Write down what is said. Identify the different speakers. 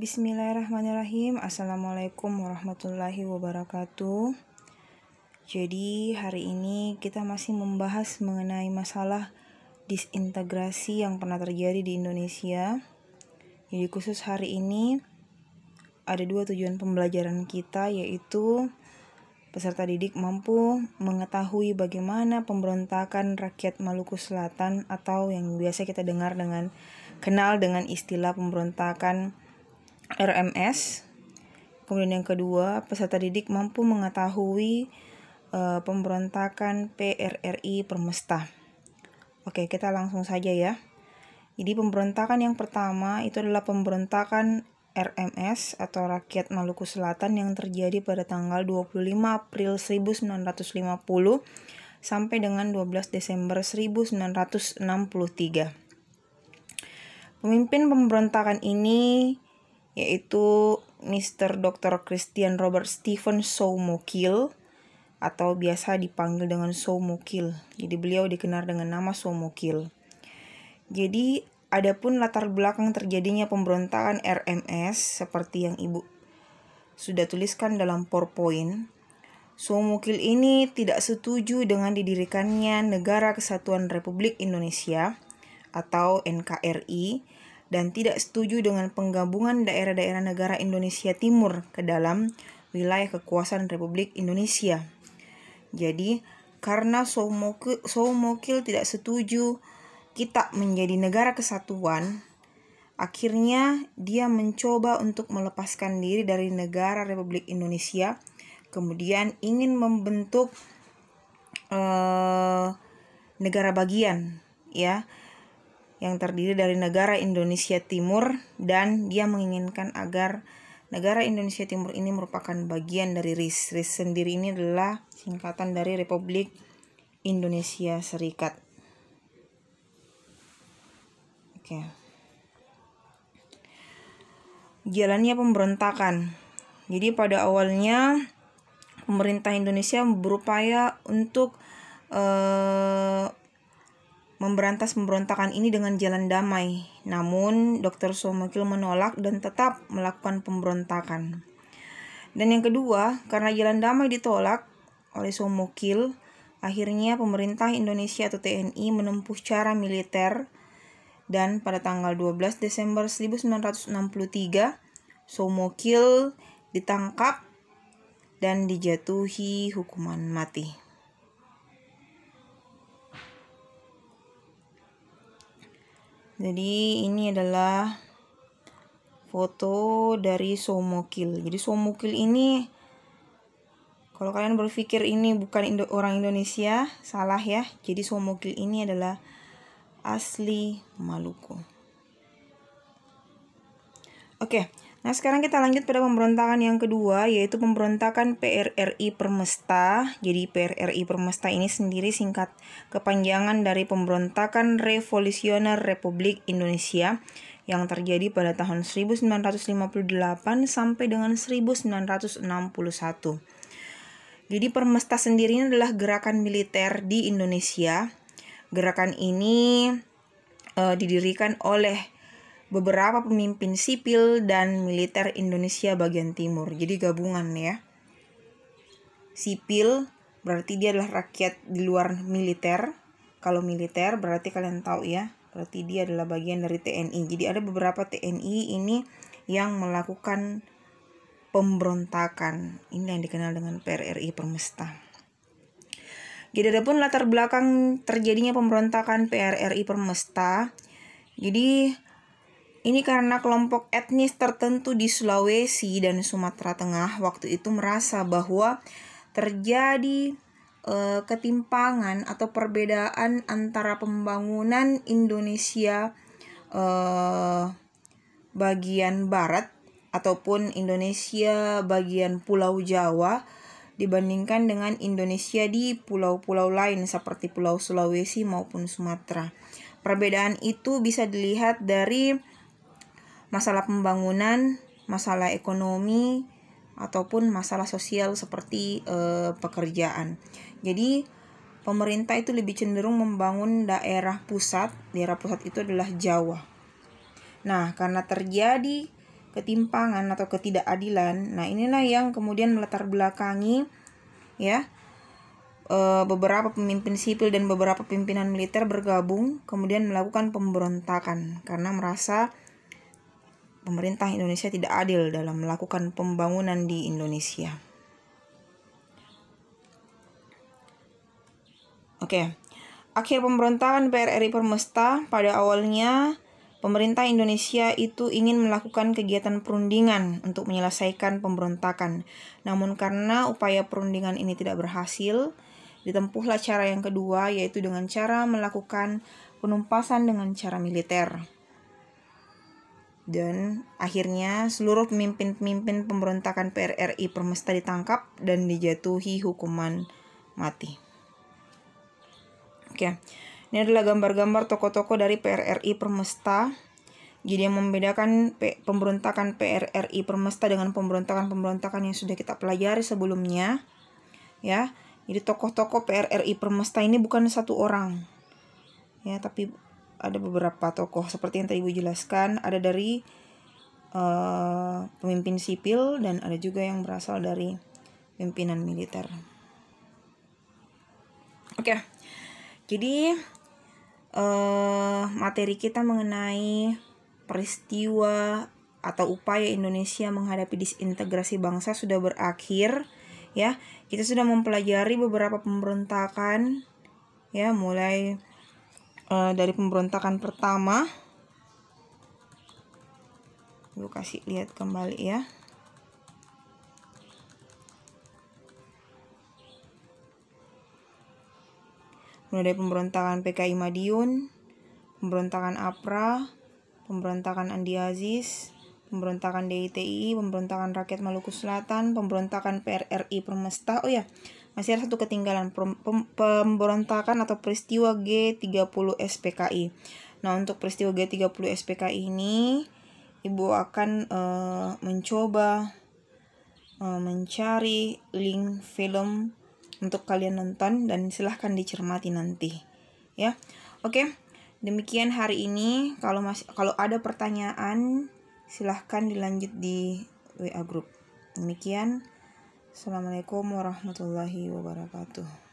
Speaker 1: Bismillahirrahmanirrahim. Assalamualaikum warahmatullahi wabarakatuh. Jadi hari ini kita masih membahas mengenai masalah disintegrasi yang pernah terjadi di Indonesia. Jadi khusus hari ini ada dua tujuan pembelajaran kita, yaitu peserta didik mampu mengetahui bagaimana pemberontakan rakyat Maluku Selatan atau yang biasa kita kenal dengan istilah pemberontakan RMS. Kemudian yang kedua, peserta didik mampu mengetahui pemberontakan PRRI Permesta. Oke, kita langsung saja ya. Jadi pemberontakan yang pertama itu adalah pemberontakan RMS atau Rakyat Maluku Selatan yang terjadi pada tanggal 25 April 1950 sampai dengan 12 Desember 1963. Pemimpin pemberontakan ini yaitu Mr. Dr. Christian Robert Stephen Soumokil atau biasa dipanggil dengan Soumokil. Jadi beliau dikenal dengan nama Soumokil. Jadi adapun latar belakang terjadinya pemberontakan RMS seperti yang Ibu sudah tuliskan dalam PowerPoint, Soumokil ini tidak setuju dengan didirikannya Negara Kesatuan Republik Indonesia atau NKRI dan tidak setuju dengan penggabungan daerah-daerah negara Indonesia Timur ke dalam wilayah kekuasaan Republik Indonesia. Jadi, karena Soumokil tidak setuju kita menjadi negara kesatuan, akhirnya dia mencoba untuk melepaskan diri dari negara Republik Indonesia, kemudian ingin membentuk negara bagian, ya, yang terdiri dari negara Indonesia Timur, dan dia menginginkan agar negara Indonesia Timur ini merupakan bagian dari RIS. RIS sendiri ini adalah singkatan dari Republik Indonesia Serikat. Oke. Jalannya pemberontakan. Jadi pada awalnya pemerintah Indonesia berupaya untuk memberantas pemberontakan ini dengan jalan damai. Namun, Dr. Soumokil menolak dan tetap melakukan pemberontakan. Dan yang kedua, karena jalan damai ditolak oleh Soumokil, akhirnya pemerintah Indonesia atau TNI menempuh cara militer. Dan pada tanggal 12 Desember 1963, Soumokil ditangkap dan dijatuhi hukuman mati. Jadi ini adalah foto dari Soumokil. Jadi Soumokil ini, kalau kalian berpikir ini bukan orang Indonesia, salah ya. Jadi Soumokil ini adalah asli Maluku. Oke, nah sekarang kita lanjut pada pemberontakan yang kedua, yaitu pemberontakan PRRI Permesta. Jadi PRRI Permesta ini sendiri singkat kepanjangan dari Pemberontakan Revolusioner Republik Indonesia yang terjadi pada tahun 1958 sampai dengan 1961. Jadi Permesta sendiri ini adalah gerakan militer di Indonesia. Gerakan ini didirikan oleh beberapa pemimpin sipil dan militer Indonesia bagian timur. Jadi gabungan ya. Sipil berarti dia adalah rakyat di luar militer. Kalau militer berarti kalian tahu ya, berarti dia adalah bagian dari TNI. Jadi ada beberapa TNI ini yang melakukan pemberontakan. Ini yang dikenal dengan PRRI Permesta. Jadi adapun latar belakang terjadinya pemberontakan PRRI Permesta. Jadi ini karena kelompok etnis tertentu di Sulawesi dan Sumatera Tengah waktu itu merasa bahwa terjadi ketimpangan atau perbedaan antara pembangunan Indonesia bagian barat ataupun Indonesia bagian Pulau Jawa dibandingkan dengan Indonesia di pulau-pulau lain seperti Pulau Sulawesi maupun Sumatera. Perbedaan itu bisa dilihat dari masalah pembangunan, masalah ekonomi, ataupun masalah sosial seperti pekerjaan. Jadi pemerintah itu lebih cenderung membangun daerah pusat. Daerah pusat itu adalah Jawa. Nah, karena terjadi ketimpangan atau ketidakadilan. Nah, inilah yang kemudian melatar belakangi ya beberapa pemimpin sipil dan beberapa pimpinan militer bergabung kemudian melakukan pemberontakan karena merasa pemerintah Indonesia tidak adil dalam melakukan pembangunan di Indonesia. Oke. Akhir pemberontakan PRRI Permesta. Pada awalnya pemerintah Indonesia itu ingin melakukan kegiatan perundingan untuk menyelesaikan pemberontakan. Namun karena upaya perundingan ini tidak berhasil, ditempuhlah cara yang kedua, yaitu dengan cara melakukan penumpasan dengan cara militer. Dan akhirnya seluruh pemimpin-pemimpin pemberontakan PRRI Permesta ditangkap dan dijatuhi hukuman mati. Oke, ini adalah gambar-gambar tokoh-tokoh dari PRRI Permesta. Jadi yang membedakan pemberontakan PRRI Permesta dengan pemberontakan-pemberontakan yang sudah kita pelajari sebelumnya, ya. Jadi tokoh-tokoh PRRI Permesta ini bukan satu orang, ya, tapi ada beberapa tokoh seperti yang tadi Ibu jelaskan. Ada dari pemimpin sipil dan ada juga yang berasal dari pimpinan militer. Oke. Jadi materi kita mengenai peristiwa atau upaya Indonesia menghadapi disintegrasi bangsa sudah berakhir, ya. Kita sudah mempelajari beberapa pemberontakan, ya, mulai dari pemberontakan pertama. Ibu kasih lihat kembali ya. Mulai dari pemberontakan PKI Madiun, pemberontakan APRA, pemberontakan Andi Aziz, pemberontakan DITI, pemberontakan Rakyat Maluku Selatan, pemberontakan PRRI Permesta. Oh ya, masih ada satu ketinggalan, pemberontakan atau peristiwa G30 SPKI. Nah, untuk peristiwa G30 SPKI ini, Ibu akan mencoba mencari link film untuk kalian nonton dan silahkan dicermati nanti, ya. Oke, demikian hari ini. Kalau ada pertanyaan, silahkan dilanjut di WA group. Demikian. Assalamualaikum warahmatullahi wabarakatuh.